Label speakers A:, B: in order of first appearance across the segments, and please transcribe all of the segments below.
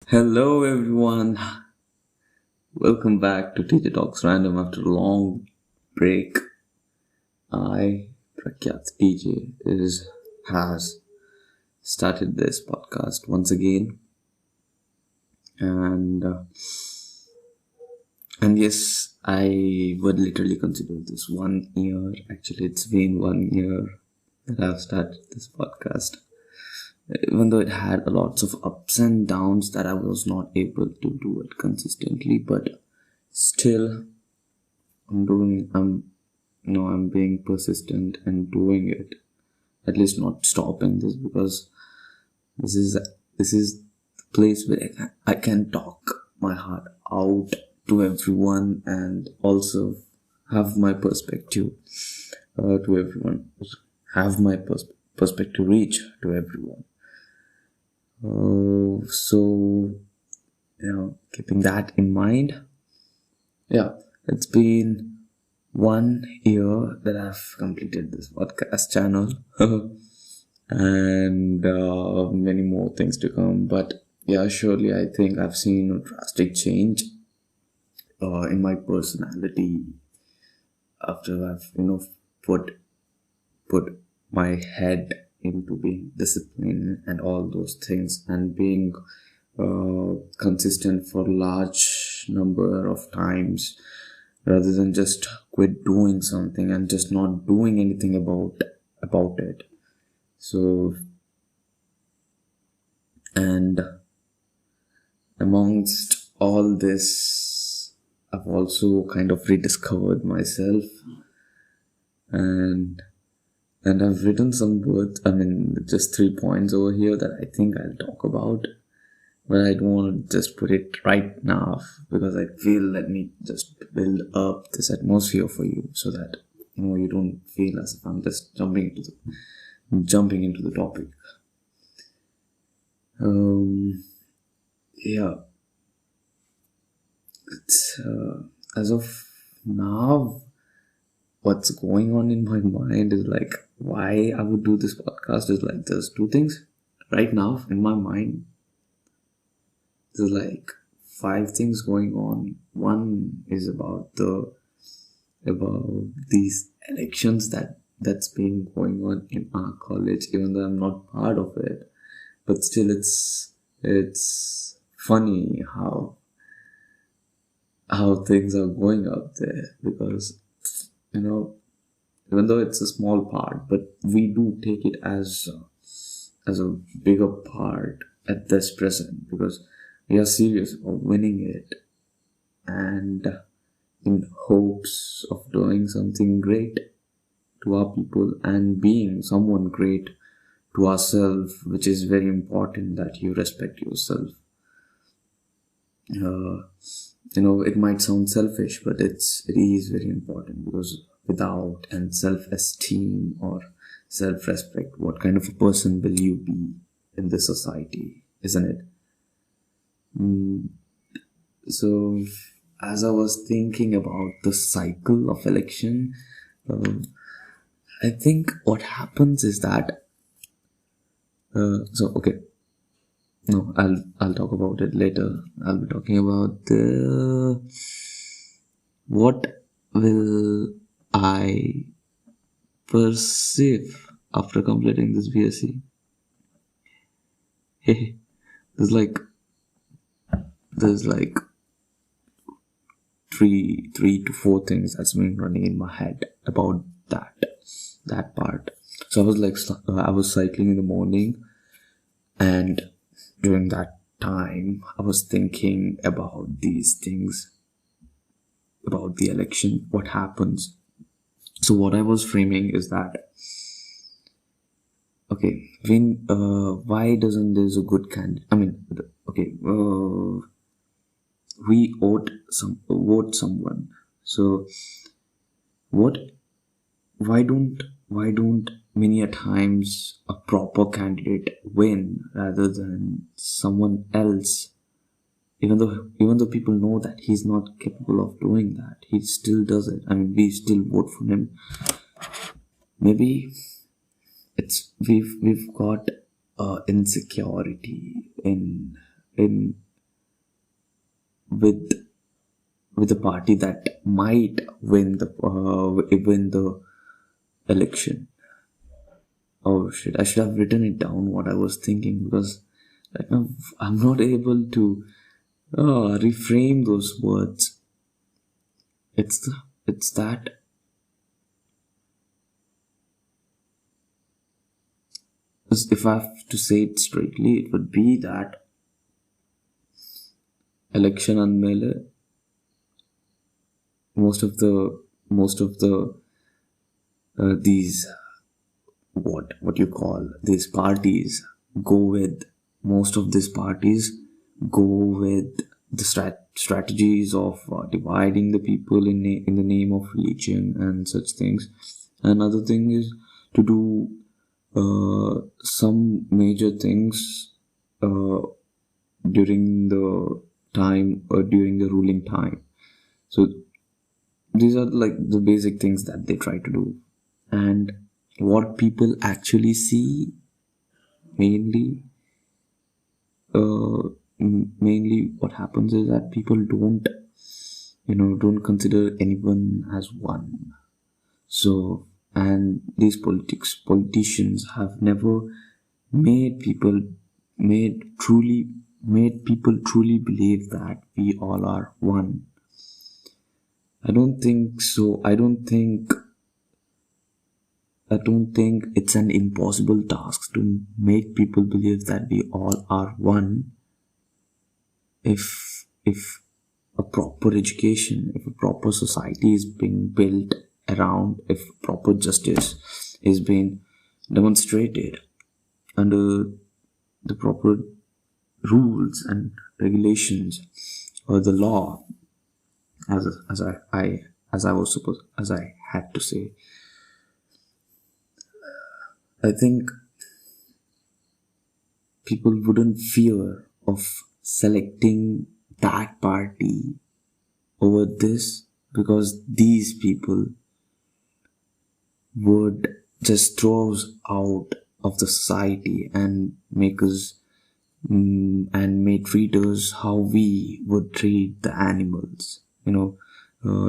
A: Hello everyone, welcome back to TJ Talks Random after a long break. I, Prakyat TJ, has started this podcast once again, and yes, I would literally consider this 1 year. Actually, it's been 1 year that I've started this podcast. Even though it had lots of ups and downs that I was not able to do it consistently, but still I'm being persistent and doing it, at least not stopping this, because this is this is the place where I can talk my heart out to everyone and also have my perspective to everyone, have my perspective reach to everyone. So keeping that in mind, yeah, it's been 1 year that I've completed this podcast channel, and many more things to come. But yeah, surely I think I've seen a drastic change in my personality after I've put my head into being disciplined and all those things, and being consistent for large number of times, rather than just quit doing something and just not doing anything about it. So, and amongst all this, I've also kind of rediscovered myself, and I've written some words. I mean, just 3 points over here that I think I'll talk about, but I don't want to just put it right now, because I feel, let me just build up this atmosphere for you, so that you don't feel as if I'm just jumping into the topic. Yeah, it's as of now, what's going on in my mind is like, why I would do this podcast is like, there's two things right now in my mind. There's like 5 things going on. One is about these elections that's been going on in our college, even though I'm not part of it. But still, it's funny how things are going up there, because even though it's a small part, but we do take it as a bigger part at this present, because we are serious about winning it, and in hopes of doing something great to our people and being someone great to ourselves, which is very important, that you respect yourself. It might sound selfish, but it is very important, because without and self-esteem or self-respect, what kind of a person will you be in this society, isn't it? So, as I was thinking about the cycle of election, I think what happens is that, okay, no, I'll talk about it later. I'll be talking about what will I perceive after completing this BSc. Hey, there's like there's like three to four things that's been running in my head about that part. So I was cycling in the morning, and during that time I was thinking about these things, about the election, what happens. So what I was framing is that, okay, why doesn't there's a good candidate? I mean, okay, we vote someone. So what? Why don't many a times a proper candidate win rather than someone else? Even though people know that he's not capable of doing that, he still does it. I mean, we still vote for him. Maybe we've got insecurity in with with a party that might win the election. Oh shit! I should have written it down what I was thinking, because right now I'm not able to reframe those words. It's that if I have to say it straightly, it would be that election ಅಂದ್ಮೇಲೆ most of the these what you call these parties go with most of these parties go with the strategies of dividing the people in the name of religion and such things. Another thing is to do some major things uh, during the during the ruling time. So these are like the basic things that they try to do. And what people actually see mainly uh, mainly what happens is that people don't consider anyone as one. So, and these politicians have never made people made people truly believe that we all are one. I don't think so. I don't think it's an impossible task to make people believe that we all are one if a proper education, if a proper society is being built around, if proper justice is being demonstrated under the proper rules and regulations or the law, as I had to say. I think people wouldn't fear of selecting that party over this, because these people would just throw us out of the society and make us and may treat us how we would treat the animals.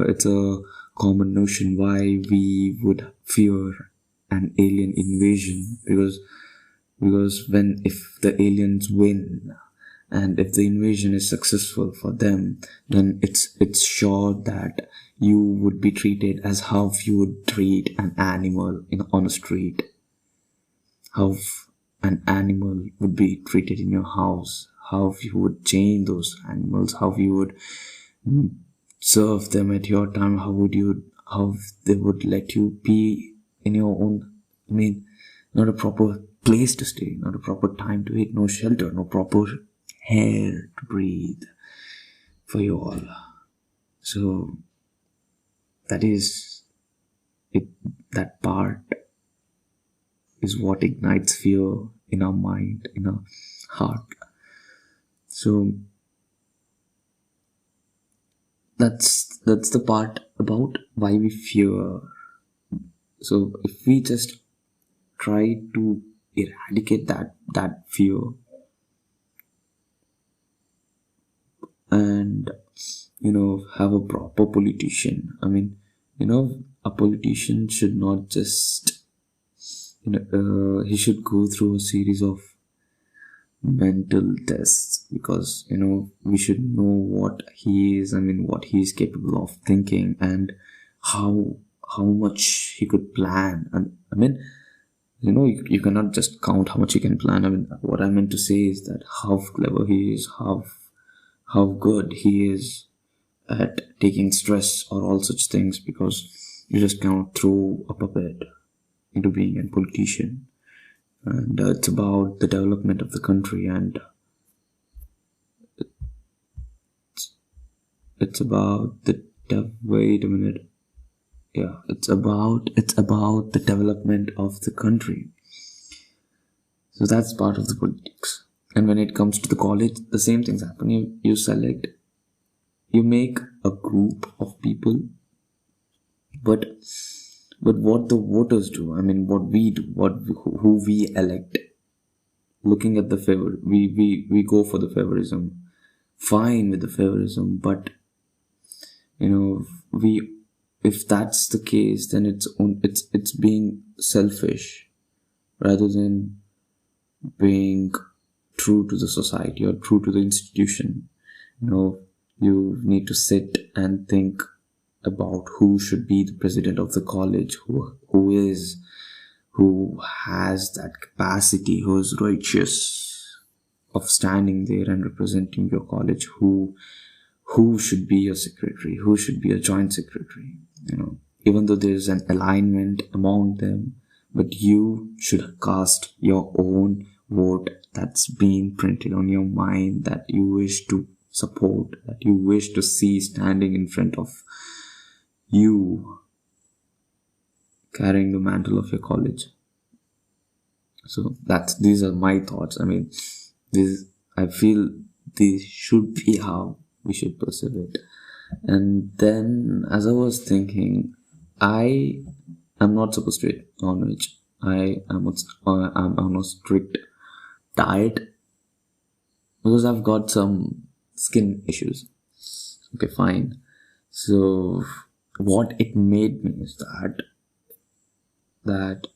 A: It's a common notion why we would fear an alien invasion, because when if the aliens win and if the invasion is successful for them, then it's sure that you would be treated as how you would treat an animal on a street, how an animal would be treated in your house, how you would chain those animals, how you would serve them at your time, how they would let you be in your own, not a proper place to stay, not a proper time to eat, no shelter, no proper air to breathe for you all. So that is it. That part is what ignites fear in our mind, in our heart. So that's the part about why we fear. So if we just try to eradicate that fear, and have a proper politician. A politician should not just he should go through a series of mental tests, because we should know what he is, what he is capable of thinking, and how much he could plan. And you cannot just count how much he can plan. What I meant to say is that how clever he is, how good he is at taking stress or all such things, because you just cannot throw a puppet into being a politician. And it's about the development of the country, and it's about the wait a minute. Yeah, it's about the development of the country. So that's part of the politics. And when it comes to the college, the same things happen. You make a group of people, but what the voters do, what we do, who we elect, looking at the favor, we go for the favorism. fine with the favorism, but we if that's the case, then it's being selfish rather than being true to the society or true to the institution. you know you need to sit and think about who should be the president of the college, who has that capacity, who is righteous of standing there and representing your college, who should be your secretary, who should be a joint secretary. Even though there's an alignment among them, but you should cast your own vote that's been printed on your mind, that you wish to support, that you wish to see standing in front of you, carrying the mantle of your college. So these are my thoughts. I feel this should be how we should perceive it. And then, as I was thinking, I am not supposed to eat non-veg. I'm on a strict diet because I've got some skin issues. Okay, fine. So what it made me is that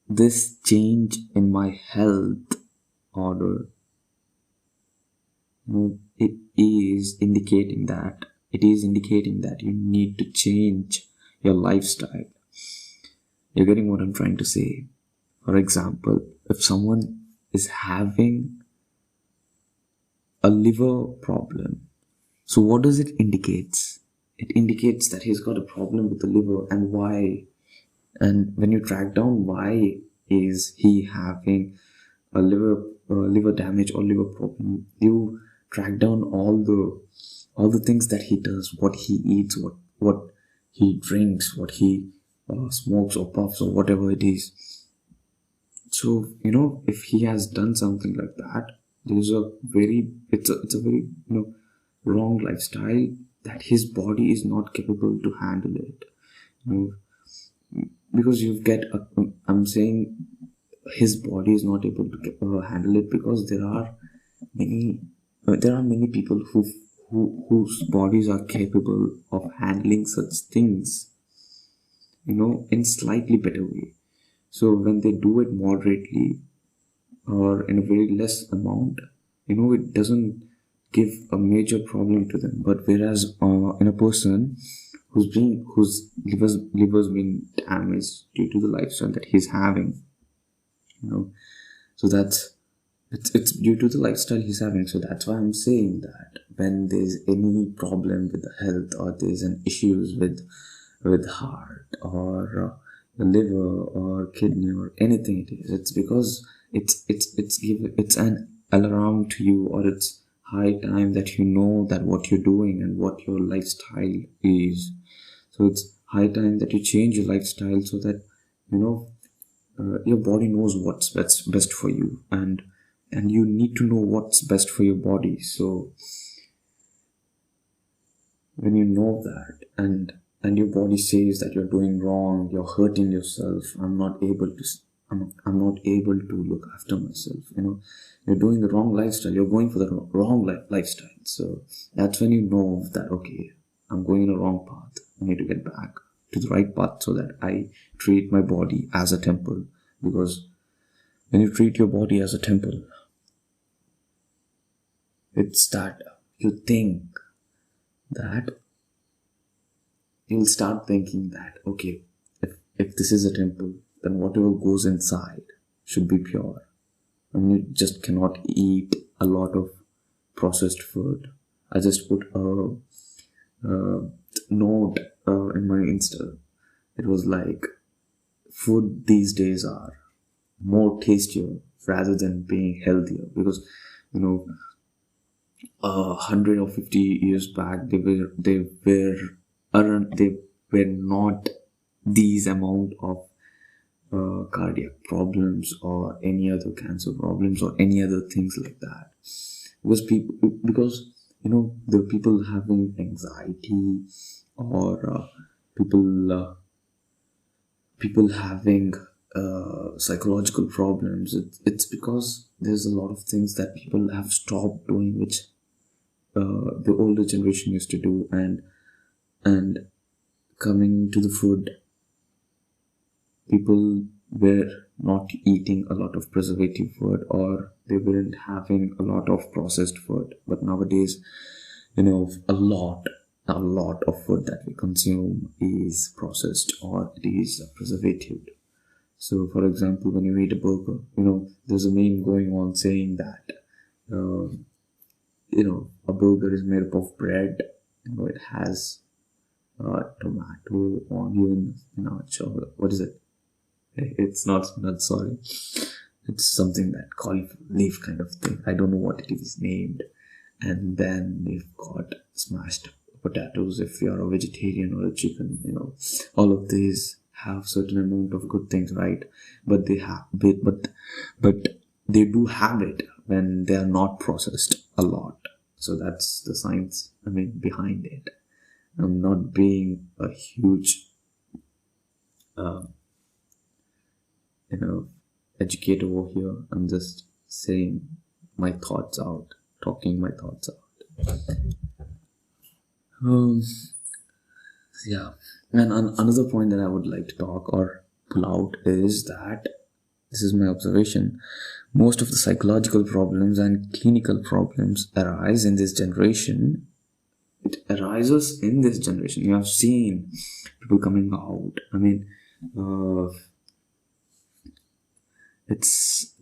A: this change in my health order, it is indicating that you need to change your lifestyle. You're getting what I'm trying to say? For example, if someone is having a liver problem, so what does it indicate? It indicates that he's got a problem with the liver, and why. And when you track down why is he having a liver damage or liver problem, you track down all the things that he does, what he eats, what he drinks, what he smokes or puffs or whatever it is. So if he has done something like that, there's a very it's a very wrong lifestyle that his body is not capable to handle it. Because I'm saying his body is not able to handle it because there are many people whose bodies are capable of handling such things in slightly better way. So when they do it moderately or in a very less amount, it doesn't give a major problem to them. But whereas in a person whose liver's been damaged due to the lifestyle that he's having, so it's due to the lifestyle he's having. So that's why I'm saying that when there's any problem with the health, or there's an issues with heart or the liver or kidney or anything it is, it's because it's an alarm to you, or it's high time that you know that what you're doing and what your lifestyle is. So it's high time that you change your lifestyle so that your body knows what's best for you, and you need to know what's best for your body. So when you know that, and your body says that you're doing wrong, you're hurting yourself, I'm not able to look after myself, you're doing the wrong lifestyle, you're going for the wrong lifestyle. So that's when you know that, okay, I'm going in the wrong path, I need to get back to the right path so that I treat my body as a temple. Because when you treat your body as a temple, it's that you'll start thinking that, okay, if this is a temple, then whatever goes inside should be pure. And you just cannot eat a lot of processed food. I just put a note in my Insta. It was like, food these days are more tastier rather than being healthier. Because 150 years back, they were not these amount of cardiac problems or any other cancer problems or any other things like that. Because the people having anxiety, or people having psychological problems. It's because there's a lot of things that people have stopped doing, the older generation used to do. And coming to the food, people were not eating a lot of preservative food, or they weren't having a lot of processed food. But nowadays, a lot of food that we consume is processed, or it is preservative. So, for example, when you eat a burger, there's a meme going on saying that, uh, a burger is made up of bread. It has tomato, onion, what is it? It's not nut, sorry. It's something that cauliflower leaf kind of thing. I don't know what it is named. And then we've got smashed potatoes if you're a vegetarian, or a chicken. All of these have certain amount of good things, right? But but they do have it when they are not processed a lot. So that's the science, behind it. I'm not being a huge uh, you know educator over here. I'm just saying my thoughts out, talking my thoughts out. um yeah. And another point that I would like to talk or pull out is that, this is my observation, most of the psychological problems and clinical problems arise in this generation. It arises in this generation. You have seen people coming out. Uh, it's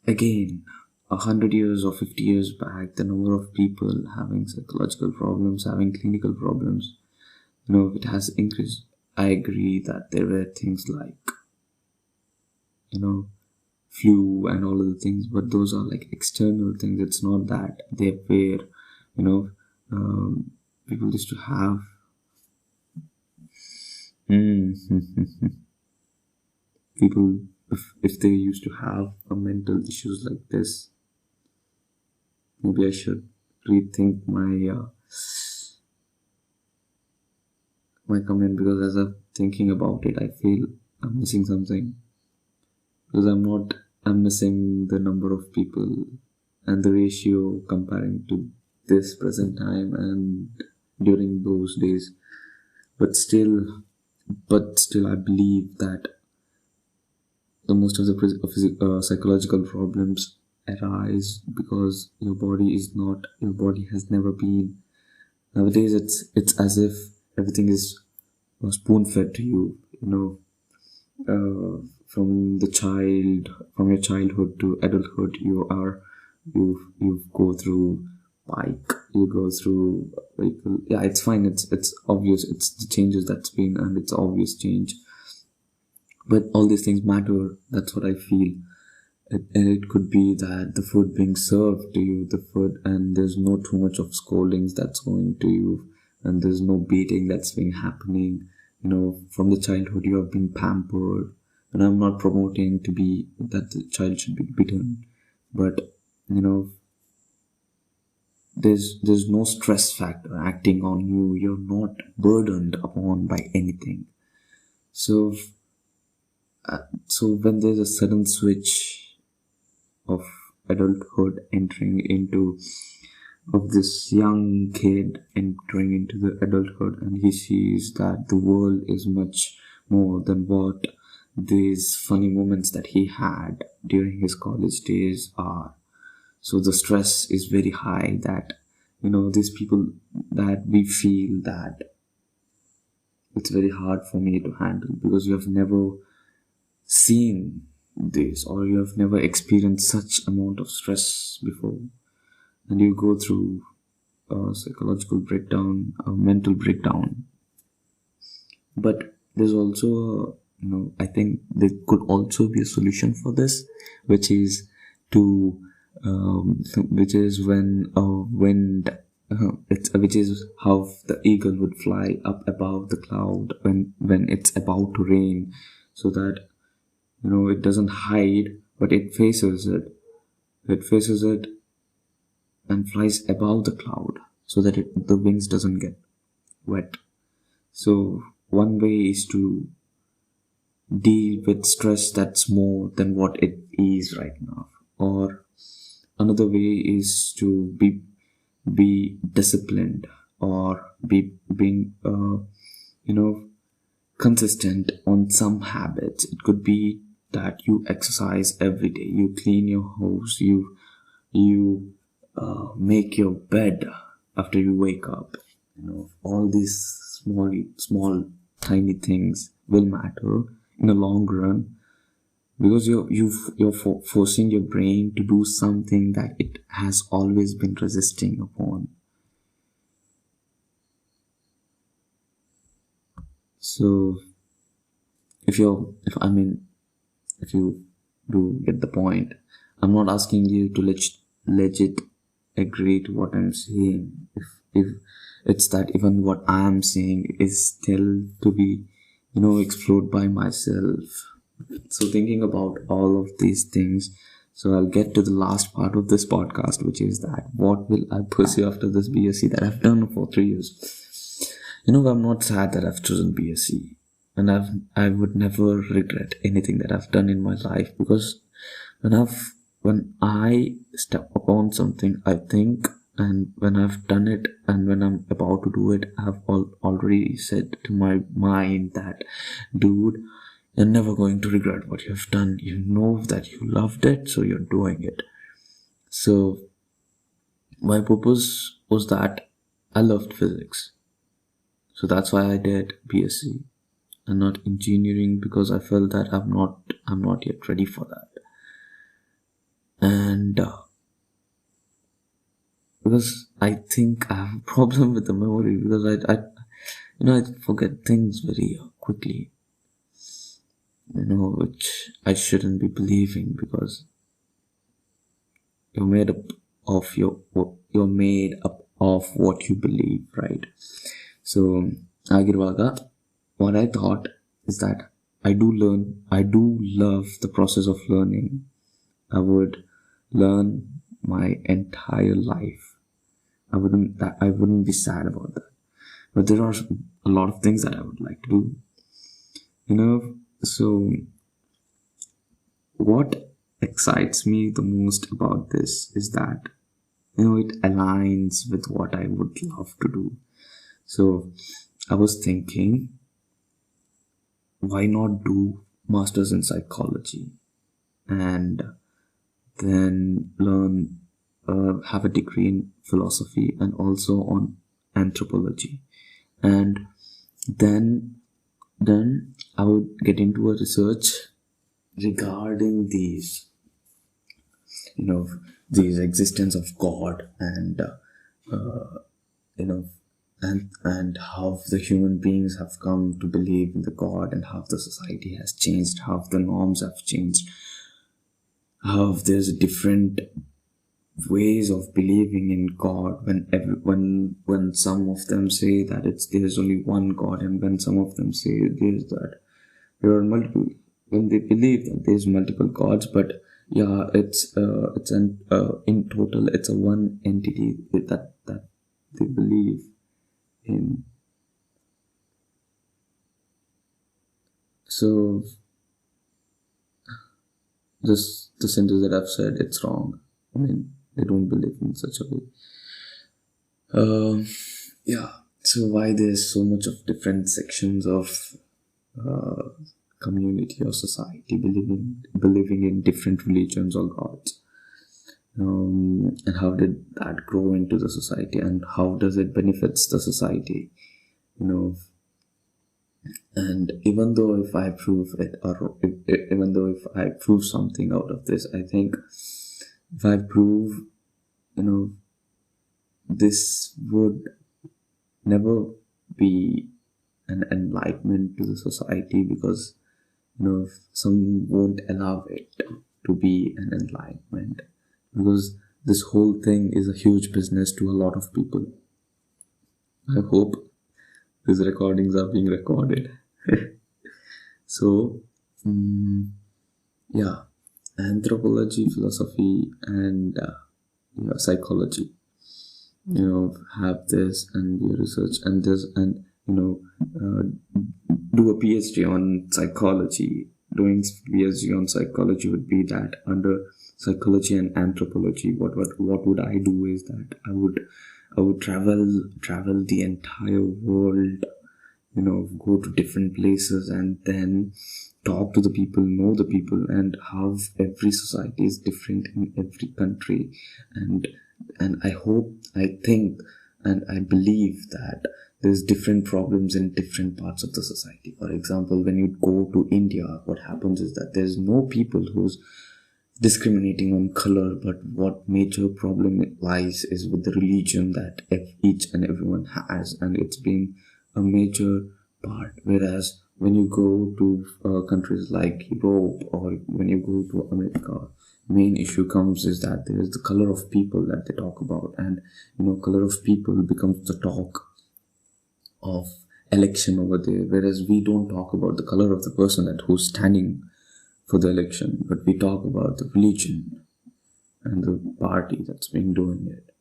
A: again, 100 years or 50 years back, the number of people having psychological problems, having clinical problems, it has increased. I agree that there were things like, flu and all of the things, but those are like external things. It's not that they were, you know, people used to have. People, if they used to have a mental issues like this, maybe I should rethink my comment, because as I'm thinking about it, I feel I'm missing something, because I'm missing the number of people and the ratio comparing to this present time and during those days. But still, I believe that the most of the psychological problems arise because your body has never been. Nowadays, it's as if everything is spoon fed to you. From your childhood to adulthood, you go through bike, you go through vehicle. Yeah, it's fine. It's obvious. It's the changes that's been, and it's obvious change. But all these things matter. That's what I feel. And it could be that the food being served to you, the food, and there's no too much of scoldings that's going to you, and there's no beating that's been happening. From the childhood you have been pampered. And I'm not promoting to be that the child should be beaten, but there's no stress factor acting on you. You're not burdened upon by anything. So when there's a sudden switch of adulthood entering into of this young kid entering into the adulthood, and he sees that the world is much more than what these funny moments that he had during his college days are. So the stress is very high that these people, that we feel that it's very hard for me to handle, because you have never seen this, or you have never experienced such amount of stress before, and you go through a psychological breakdown, a mental breakdown. But there's also I think there could also be a solution for this, which is to which is when a wind which is how the eagle would fly up above the cloud when it's about to rain, so that it doesn't hide, but it faces it and flies above the cloud, so that the wings doesn't get wet. So one way is to deal with stress that's more than what it is right now, or another way is to be disciplined, or being consistent on some habits. It could be that you exercise every day, you clean your house, you make your bed after you wake up. All these small tiny things will matter in the long run, because you're forcing your brain to do something that it has always been resisting upon. So if you do get the point, I'm not asking you to legit agree to what I'm saying. If it's that even what I'm saying is still to be, explored by myself. So thinking about all of these things, so I'll get to the last part of this podcast, which is that what will I pursue after this BSc that I've done for 3 years. I'm not sad that I've chosen BSc, and I would never regret anything that I've done in my life, because when I step upon something, I think, and when I've done it and when I'm about to do it, I've already said to my mind that, dude, you're never going to regret what you've done. You know that you loved it, so you're doing it. So my purpose was that I loved physics. So that's why I did BSc and not engineering, because I felt that I'm not yet ready for that. And because I think I have a problem with the memory, because I forget things very quickly, which I shouldn't be believing, because you're made up of what you believe, right? So Agirvaga, what I thought is that I do love the process of learning. I would learn my entire life. I wouldn't be sad about that. But there are a lot of things that I would like to do. So what excites me the most about this is that, it aligns with what I would love to do. So I was thinking, why not do masters in psychology and then have a degree in philosophy and also on anthropology, and then I would get into a research regarding these existence of God, and and how the human beings have come to believe in the God, and how the society has changed, how the norms have changed, how there's different ways of believing in God, when some of them say that there's only one God, and when some of them say there are multiple, when they believe that there's multiple gods, but yeah, it's in total it's a one entity that they believe in. So just the sentence that I've said, it's wrong. They don't believe in such a way. Yeah. So why there's so much of different sections of community or society believing in different religions or gods, and how did that grow into the society, and how does it benefits the society, and even though if I prove it, or even though if I prove something out of this, I think if I prove, this would never be an enlightenment to the society, because some won't allow it to be an enlightenment, because this whole thing is a huge business to a lot of people. I hope these recordings are being recorded. So yeah, anthropology, philosophy, and psychology, have this, and you research and this, and do a PhD on psychology. Doing PhD on psychology would be that under psychology and anthropology, what would I do is that I would travel the entire world, go to different places and then talk to the people, know the people, and how every society is different in every country. And I hope, I think, and I believe that there's different problems in different parts of the society. For example, when you go to India, what happens is that there's no people who's discriminating on color, but what major problem it lies is with the religion that each and everyone has, and it's been a major part. Whereas when you go to countries like Europe or when you go to America, main issue comes is that there is the color of people that they talk about, and color of people becomes the talk of election over there. Whereas we don't talk about the color of the person that who's standing for the election, but we talk about the religion and the party that's been doing it.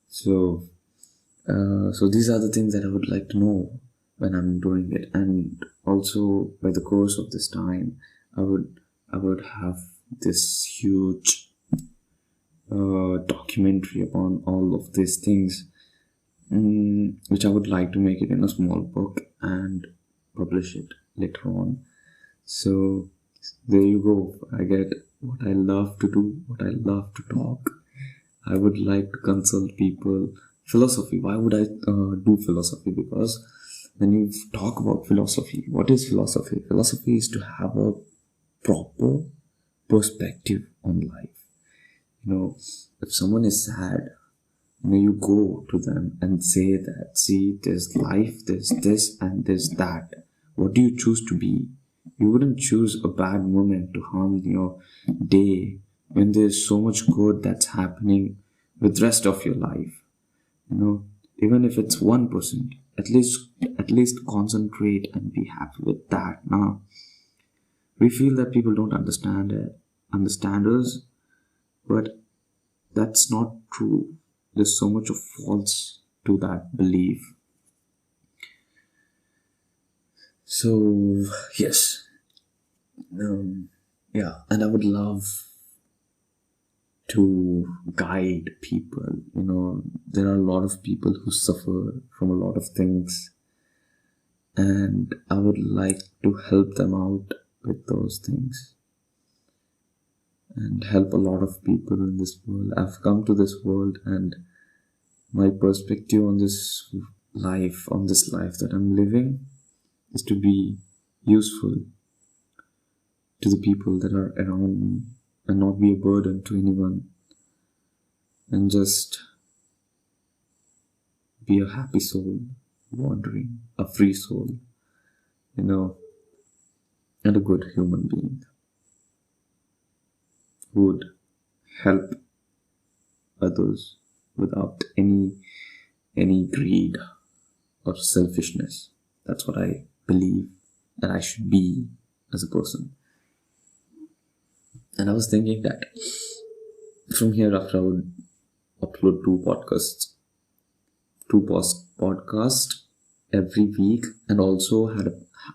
A: So these are the things that I would like to know when I'm doing it. And also, by the course of this time, I would have this huge documentary upon all of these things, which I would like to make it in a small book and publish it later on. So there you go. I get what I love to do, what I love to talk. I would like to consult people. Philosophy. Why would I do philosophy? Because when you talk about philosophy, what is philosophy? Philosophy is to have a proper perspective on life. If someone is sad, you go to them and say that, see, there's life, there's this, and there's that. What do you choose to be? You wouldn't choose a bad moment to harm your day when there's so much good that's happening with the rest of your life. Even if it's 1%, at least concentrate and be happy with that. Now, we feel that people don't understand us, but that's not true. There's so much of false to that belief. So yes, yeah, and I would love to guide people. There are a lot of people who suffer from a lot of things, and I would like to help them out with those things and help a lot of people in this world. I've come to this world, and my perspective on this life that I'm living is to be useful to the people that are around me and not be a burden to anyone, and just be a happy soul, wandering, a free soul, and a good human being who would help others without any greed or selfishness. That's what I believe that I should be as a person. And I was thinking that from here after I would upload two podcasts every week, and also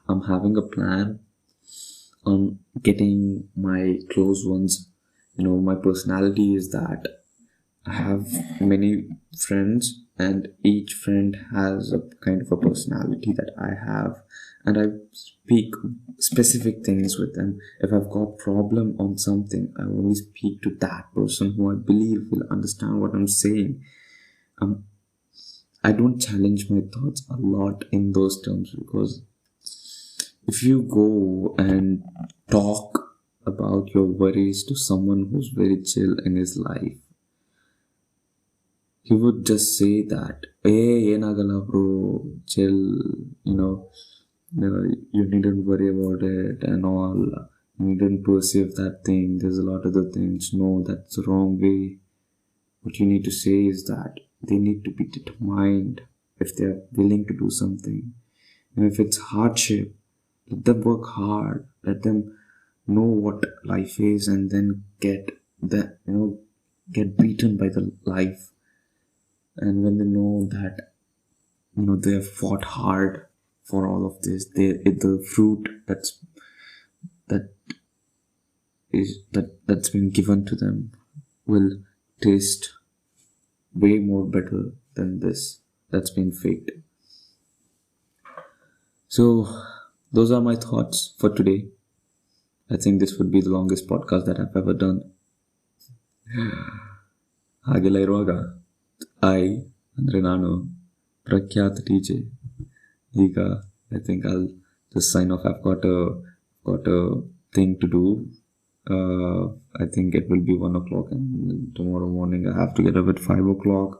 A: I'm having a plan on getting my close ones. My personality is that I have many friends, and each friend has a kind of a personality that I have, and I speak specific things with them. If I've got problem on something, I only speak to that person who I believe will understand what I'm saying. I don't challenge my thoughts a lot in those terms, because if you go and talk about your worries to someone who's very chill in his life, he would just say that, hey, yenagala bro, chill, you needn't worry about it and all. You needn't perceive that thing. There's a lot of other things. No, that's the wrong way. What you need to say is that they need to be determined if they're willing to do something. And if it's hardship, let them work hard. Let them know what life is, and then get beaten by the life. And when they know that they have fought hard for all of this, the fruit that that's been given to them will taste way more better than this that's been faked. So those are my thoughts for today. I think this would be the longest podcast that I've ever done. ಹಾಗೆಲ್ಲ ಇರುವಾಗ ಅಂದರೆ ನಾನು ಪ್ರಖ್ಯಾತ DJ. ಈಗ I think I'll just sign off. I've got a thing to do. I think it will be 1 o'clock, and tomorrow morning I have to get up at 5 o'clock.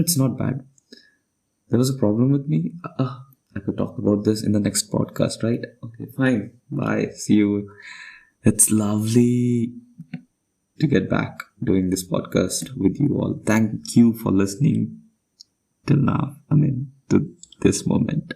A: It's not bad. There was a problem with me. I could talk about this in the next podcast, right? Okay, fine. Bye. See you. It's lovely to get back doing this podcast with you all. Thank you for listening till now. To this moment.